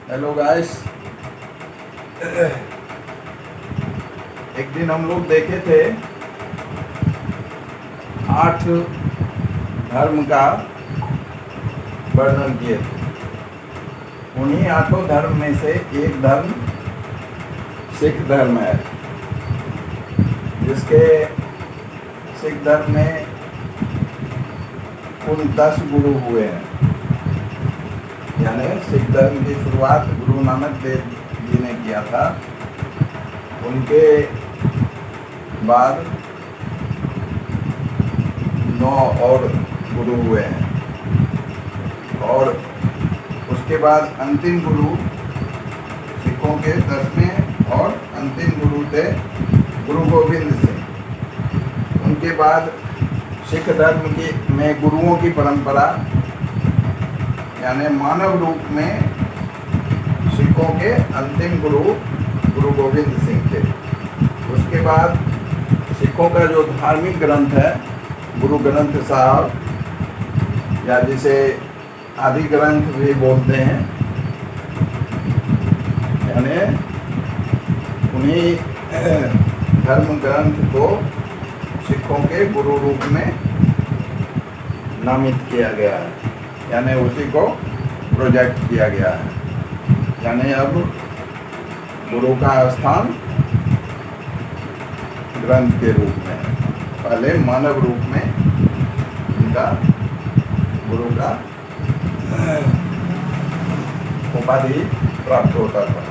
Hello guys. एक दिन हम लोग देखे थे 8 धर्म का वर्णन किए थे। उन्हीं 8 धर्म में से एक धर्म सिख धर्म है, जिसके सिख धर्म में कुल 10 गुरु हुए हैं। यानी सिख धर्म की शुरुआत गुरु नानक देव जी ने किया था। उनके बाद 9 और गुरु हुए हैं, और उसके बाद अंतिम गुरु सिखों के 10वें और अंतिम गुरु थे गुरु गोविंद सिंह। उनके बाद सिख धर्म की में गुरुओं की परंपरा, यानी मानव रूप में सिखों के अंतिम गुरु गुरु गोविंद सिंह थे। उसके बाद सिखों का जो धार्मिक ग्रंथ है गुरु ग्रंथ साहब, या जिसे आदि ग्रंथ भी बोलते हैं, यानी उन्हीं धर्म ग्रंथ को सिखों के गुरु रूप में नामित किया गया है, यानी उसी को प्रोजेक्ट किया गया है। यानी अब गुरु का स्थान ग्रंथ के रूप में है। पहले मानव रूप में उनका गुरु का उपाधि प्राप्त होता था।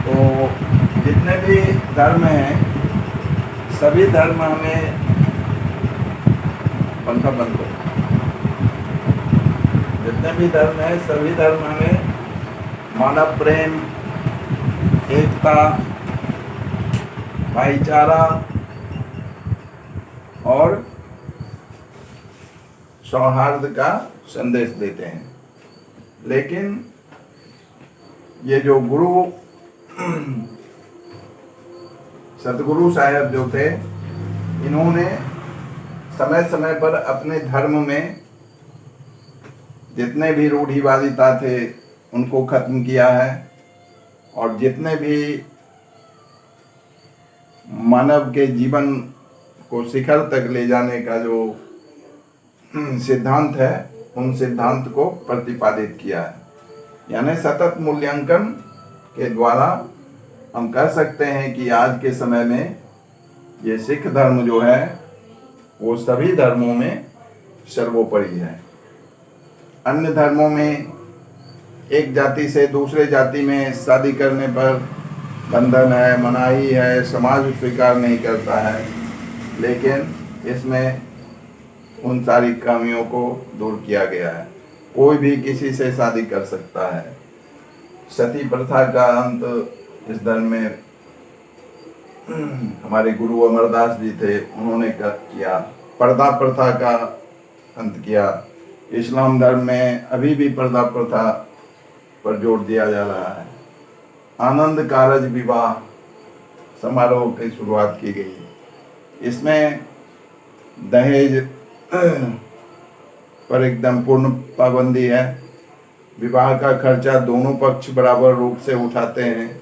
तो जितने भी धर्म हैं, सभी धर्म हमें पंखा बंद हो, जितने भी धर्म हैं सभी धर्म हमें मानव प्रेम, एकता, भाईचारा और सौहार्द का संदेश देते हैं। लेकिन ये जो गुरु सतगुरु साहब जो थे, इन्होंने समय समय पर अपने धर्म में जितने भी रूढ़िवादिता थे उनको खत्म किया है, और जितने भी मानव के जीवन को शिखर तक ले जाने का जो सिद्धांत है, उन सिद्धांत को प्रतिपादित किया है। यानी सतत मूल्यांकन के द्वारा हम कह सकते हैं कि आज के समय में ये सिख धर्म जो है वो सभी धर्मों में सर्वोपरि है। अन्य धर्मों में एक जाति से दूसरे जाति में शादी करने पर बंधन है, मनाही है, समाज स्वीकार नहीं करता है, लेकिन इसमें उन सारी खामियों को दूर किया गया है। कोई भी किसी से शादी कर सकता है। सती प्रथा का अंत इस धर्म में हमारे गुरु अमरदास जी थे, उन्होंने किया। पर्दा प्रथा का अंत किया। इस्लाम धर्म में अभी भी पर्दा प्रथा पर जोर दिया जा रहा है। आनंद कारज विवाह समारोह की शुरुआत की गई। इसमें दहेज पर एकदम पूर्ण पाबंदी है। विवाह का खर्चा दोनों पक्ष बराबर रूप से उठाते हैं,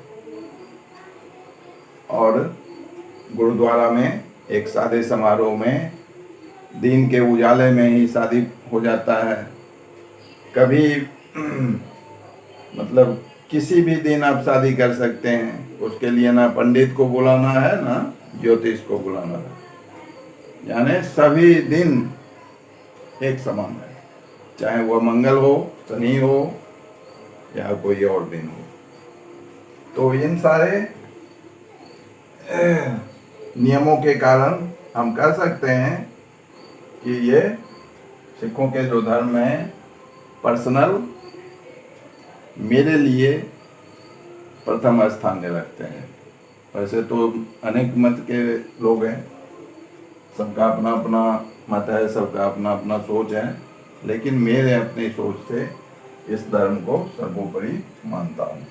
और गुरुद्वारा में एक सादे समारोह में दिन के उजाले में ही शादी हो जाता है। कभी मतलब किसी भी दिन आप शादी कर सकते हैं। उसके लिए ना पंडित को बुलाना है, ना ज्योतिष को बुलाना है। यानी सभी दिन एक समान है, चाहे वह मंगल हो, शनि हो, या कोई और दिन हो। तो इन सारे नियमों के कारण हम कह सकते हैं कि ये सिखों के जो धर्म है पर्सनल मेरे लिए प्रथम स्थान में रखते हैं। वैसे तो अनेक मत के लोग हैं, सबका अपना अपना मत है, सबका अपना अपना सोच है, लेकिन मेरे अपनी सोच से इस धर्म को सर्वोपरि मानता हूँ।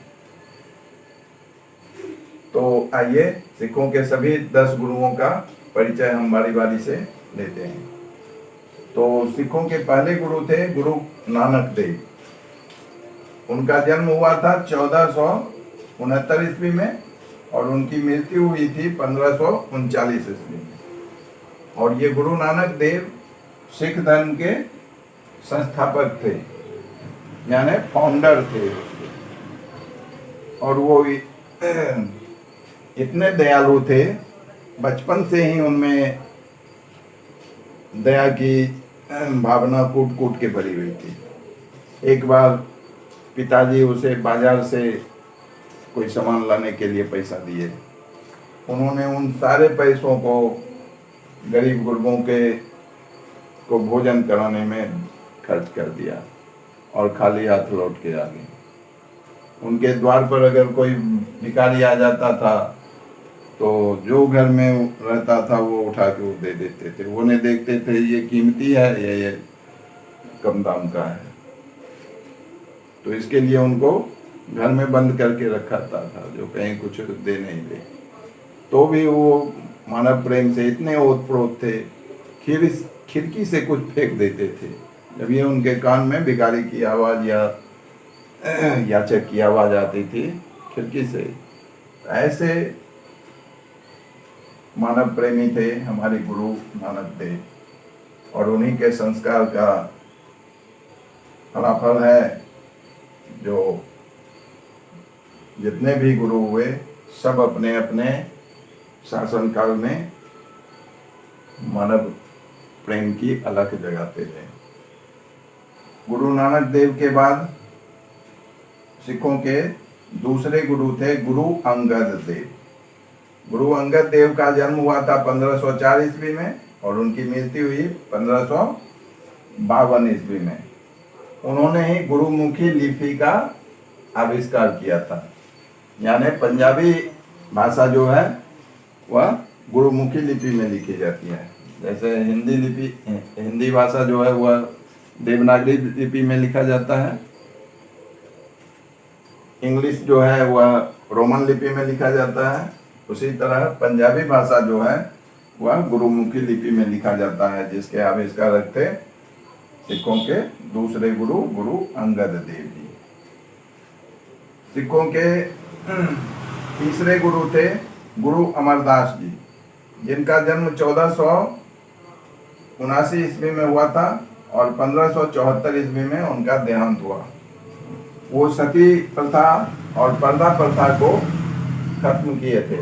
तो आइए सिखों के सभी 10 गुरुओं का परिचय हम बारी बारी से लेते हैं। तो सिखों के पहले गुरु थे गुरु नानक देव। उनका जन्म हुआ था 1469 ईस्वी में और उनकी मृत्यु हुई थी 1539 ईस्वी में। और ये गुरु नानक देव सिख धर्म के संस्थापक थे, यानी फाउंडर थे उसके। और वो इतने दयालु थे, बचपन से ही उनमें दया की भावना कूट कूट के भरी हुई थी। एक बार पिताजी उसे बाजार से कोई सामान लाने के लिए पैसा दिए, उन्होंने उन सारे पैसों को गरीब गुरबों को भोजन कराने में खर्च कर दिया और खाली हाथ लौट के आ गए। उनके द्वार पर अगर कोई भिखारी आ जाता था तो जो घर में रहता था वो उठा के वो दे देते थे। वो नहीं देखते थे ये कीमती है ये कम दाम का है, तो इसके लिए उनको घर में बंद करके रखा था जो कहीं कुछ दे नहीं दे। तो भी वो मानव प्रेम से इतने ओतप्रोत थे, खिड़की से कुछ फेंक देते थे जब ये उनके कान में भिखारी की आवाज़ या याचक की आवाज़ आती थी खिड़की से। ऐसे मानव प्रेमी थे हमारे गुरु नानक देव, और उन्हीं के संस्कार का फलाफल है जो जितने भी गुरु हुए सब अपने अपने शासन काल में मानव प्रेम की अलख जगाते थे। गुरु नानक देव के बाद सिखों के दूसरे गुरु थे गुरु अंगद देव। गुरु अंगद देव का जन्म हुआ था 1504 ईस्वी में और उनकी मृत्यु हुई 1552 ईस्वी में। उन्होंने ही गुरुमुखी लिपि का आविष्कार किया था, यानी पंजाबी भाषा जो है वह गुरुमुखी लिपि में लिखी जाती है। जैसे हिंदी भाषा जो है वह देवनागरी लिपि में लिखा जाता है, इंग्लिश जो है वह रोमन लिपि में लिखा जाता है, उसी तरह पंजाबी भाषा जो है वह गुरुमुखी लिपि में लिखा जाता है, जिसके आविष्कारक थे सिखों के दूसरे गुरु अंगद देव जी। सिखों के तीसरे गुरु थे गुरु अमरदास जी, जिनका जन्म 1479 ईस्वी में हुआ था और 1574 ईस्वी में उनका देहांत हुआ। वो सती प्रथा और पर्दा प्रथा को खत्म किए थे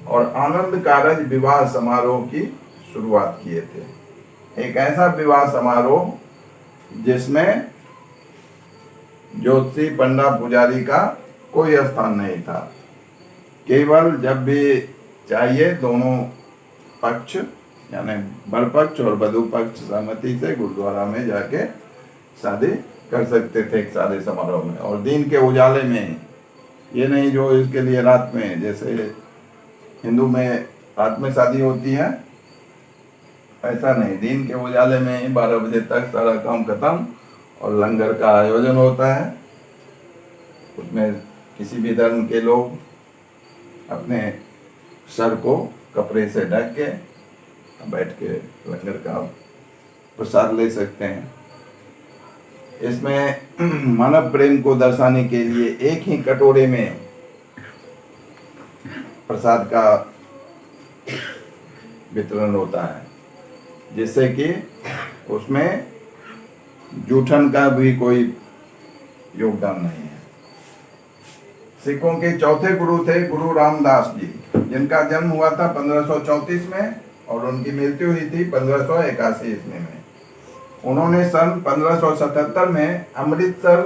और आनंद कारज विवाह समारोह की शुरुआत किए थे। एक ऐसा विवाह समारोह जिसमें ज्योतिषी पंडा पुजारी का कोई स्थान नहीं था। केवल जब भी चाहिए दोनों पक्ष यानी वर पक्ष और वधू पक्ष सहमति से गुरुद्वारा में जाके शादी कर सकते थे एक सादे समारोह में, और दिन के उजाले में। ये नहीं जो इसके लिए रात में, जैसे हिंदू में रात में शादी होती है, ऐसा नहीं, दिन के उजाले में ही 12 बजे तक सारा काम खत्म और लंगर का आयोजन होता है। उसमें किसी भी धर्म के लोग अपने सर को कपड़े से ढक के बैठ के लंगर का प्रसाद ले सकते हैं। इसमें मानव प्रेम को दर्शाने के लिए एक ही कटोरे में प्रसाद का वितरण होता है, जिससे कि उसमें जूठन का भी कोई योगदान नहीं है। सिखों के चौथे गुरु थे गुरु रामदास जी, जिनका जन्म हुआ था 1534 में और उनकी मृत्यु हुई थी 1581 ईस्वी में। उन्होंने सन 1577 में अमृतसर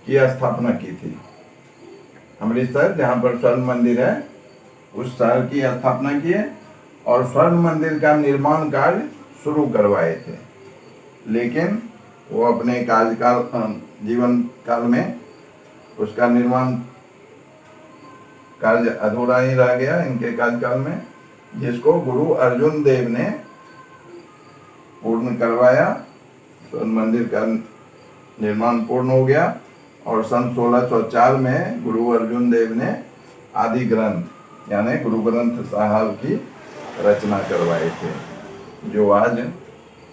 की स्थापना की थी। अमृतसर जहाँ पर स्वर्ण मंदिर है, उस शहर की स्थापना की है और स्वर्ण मंदिर का निर्माण कार्य शुरू करवाए थे। लेकिन वो अपने जीवन काल में उसका निर्माण कार्य अधूरा ही रह गया इनके कार्यकाल में, जिसको गुरु अर्जुन देव ने पूर्ण करवाया। स्वर्ण मंदिर का निर्माण पूर्ण हो गया और सन 1604 में गुरु अर्जुन देव ने आदि ग्रंथ यानी गुरु ग्रंथ साहब की रचना करवाए थे, जो आज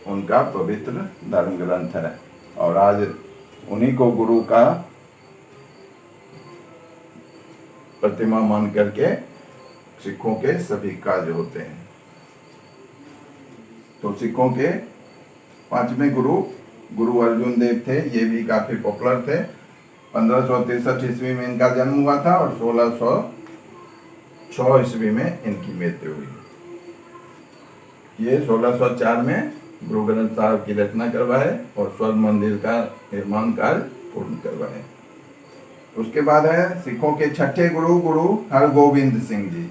उनका पवित्र धर्म ग्रंथ है। और आज उन्हीं को गुरु का प्रतिमा मान करके सिखों के सभी कार्य होते हैं। तो सिखों के पांचवें गुरु गुरु अर्जुन देव थे। ये भी काफी पॉपुलर थे। 1563 ईस्वी में इनका जन्म हुआ था और 1606 ईस्वी में इनकी मृत्यु हुई। ये 1604 में गुरु ग्रंथ साहब की रचना करवाए और स्वर्ण मंदिर का निर्माण कार्य पूर्ण करवाए। उसके बाद है सिखों के छठे गुरु गुरु हरगोविंद सिंह जी।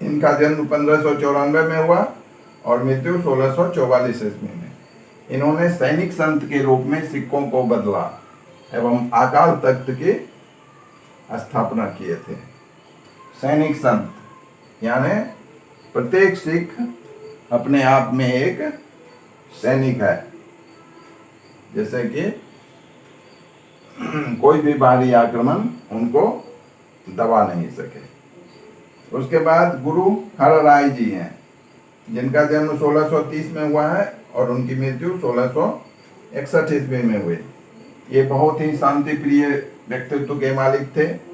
इनका जन्म 1594 में हुआ और मृत्यु 1644 ईस्वी में। इन्होंने सैनिक संत के रूप में सिखों को बदला एवं अकाल तख्त की स्थापना किए थे। सैनिक संत यानी प्रत्येक सिख अपने आप में एक सैनिक है। जैसे कि कोई भी बाहरी आक्रमण उनको दबा नहीं सके। उसके बाद गुरु हरराय जी हैं, जिनका जन्म 1630 में हुआ है और उनकी मृत्यु 1661 ईस्वी में हुई। ये बहुत ही शांति प्रिय व्यक्तित्व के मालिक थे।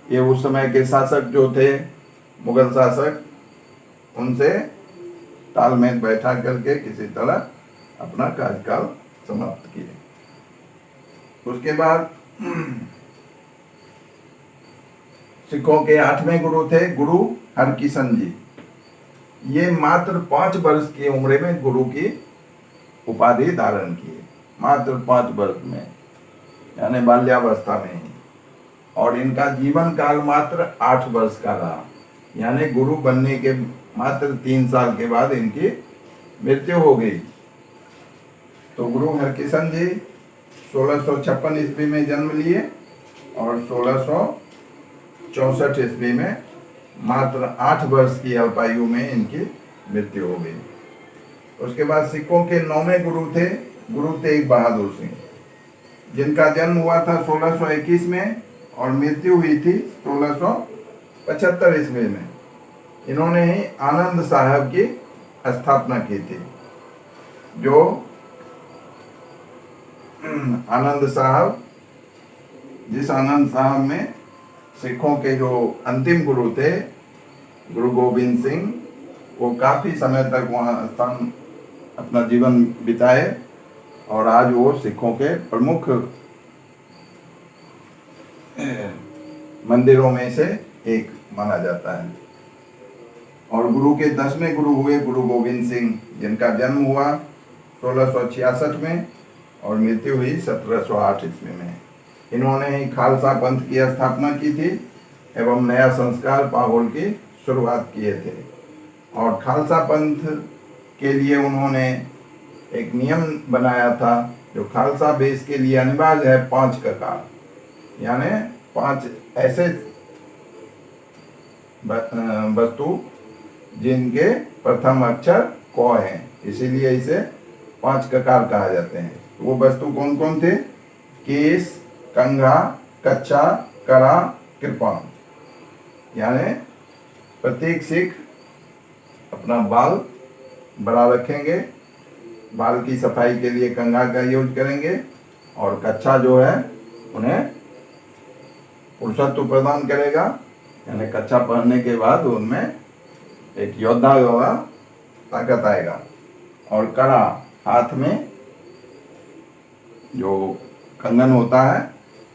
ये उस समय के शासक जो थे, मुगल शासक, उनसे तालमेल बैठा करके किसी तरह अपना कार्यकाल समाप्त किए। उसके बाद सिखों के 8वें गुरु थे गुरु हरकिशन जी। ये मात्र 5 वर्ष की उम्र में गुरु की उपाधि धारण किए, मात्र 5 वर्ष में, यानी बाल्यावस्था में ही। और इनका जीवन काल मात्र 8 वर्ष का रहा, यानी गुरु बनने के मात्र 3 साल के बाद इनकी मृत्यु हो गई। तो गुरु हरकिशन जी 1656 ईस्वी में जन्म लिए और 1664 ईस्वी में मात्र 8 वर्ष की अल्पायु में इनकी मृत्यु हो गई। उसके बाद सिखों के 9वें गुरु थे गुरु तेग बहादुर सिंह, जिनका जन्म हुआ था 1621 में और मृत्यु हुई थी 1675 ईस्वी में। इन्होंने ही आनंद साहब की स्थापना की थी। जो आनंद साहब, जिस आनंद साहब में सिखों के जो अंतिम गुरु थे गुरु गोविंद सिंह, वो काफी समय तक वहाँ स्थान अपना जीवन बिताए और आज वो सिखों के प्रमुख मंदिरों में से एक माना जाता है। और गुरु के 10वें गुरु हुए गुरु गोविंद सिंह, जिनका जन्म हुआ 1666 में और मृत्यु हुई 1708 ईस्वी में। इन्होंने ही खालसा पंथ की स्थापना की थी एवं नया संस्कार पागोल की शुरुआत किए थे। और खालसा पंथ के लिए उन्होंने एक नियम बनाया था, जो खालसा बेस के लिए अनिवार्य है 5 ककार, यानी 5 ऐसे वस्तु जिनके प्रथम अक्षर क हैं, इसीलिए इसे 5 ककार कहा जाते हैं। वो वस्तु कौन कौन थे? केस, कंघा, कच्चा, करा, कृपाण। यानी प्रत्येक सिख अपना बाल बड़ा रखेंगे, बाल की सफाई के लिए कंघा का यूज करेंगे, और कच्चा जो है उन्हें पुरुषत्व प्रदान करेगा, यानी कच्चा पहनने के बाद उनमें एक योद्धा वाला ताकत आएगा। और कड़ा, हाथ में जो कंगन होता है,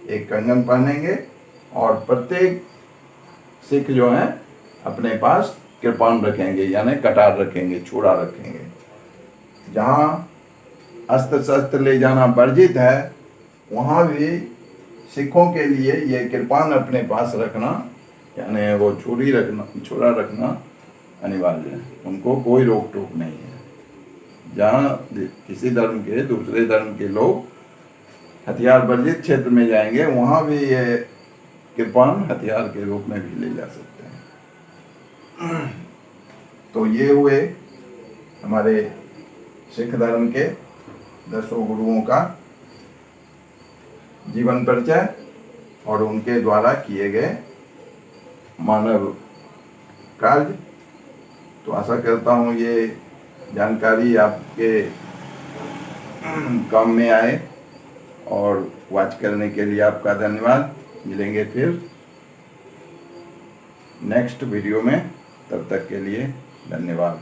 एक कंगन पहनेंगे। और प्रत्येक सिख जो है अपने पास कृपाण रखेंगे, यानी कटार रखेंगे, छुरा रखेंगे। जहाँ अस्त्र शस्त्र ले जाना वर्जित है, वहाँ भी सिखों के लिए ये कृपाण अपने पास रखना, यानी वो छुरा रखना अनिवार्य है। उनको कोई रोक टोक नहीं है। जहाँ किसी धर्म के दूसरे धर्म के लोग हथियार वर्जित क्षेत्र में जाएंगे, वहाँ भी ये कृपाण हथियार के रूप में भी ले जा सकते हैं। तो ये हुए हमारे सिख धर्म के 10 गुरुओं का जीवन परिचय और उनके द्वारा किए गए मानव कार्य। तो आशा करता हूँ ये जानकारी आपके काम में आए और वॉच करने के लिए आपका धन्यवाद। मिलेंगे फिर नेक्स्ट वीडियो में, तब तक के लिए धन्यवाद।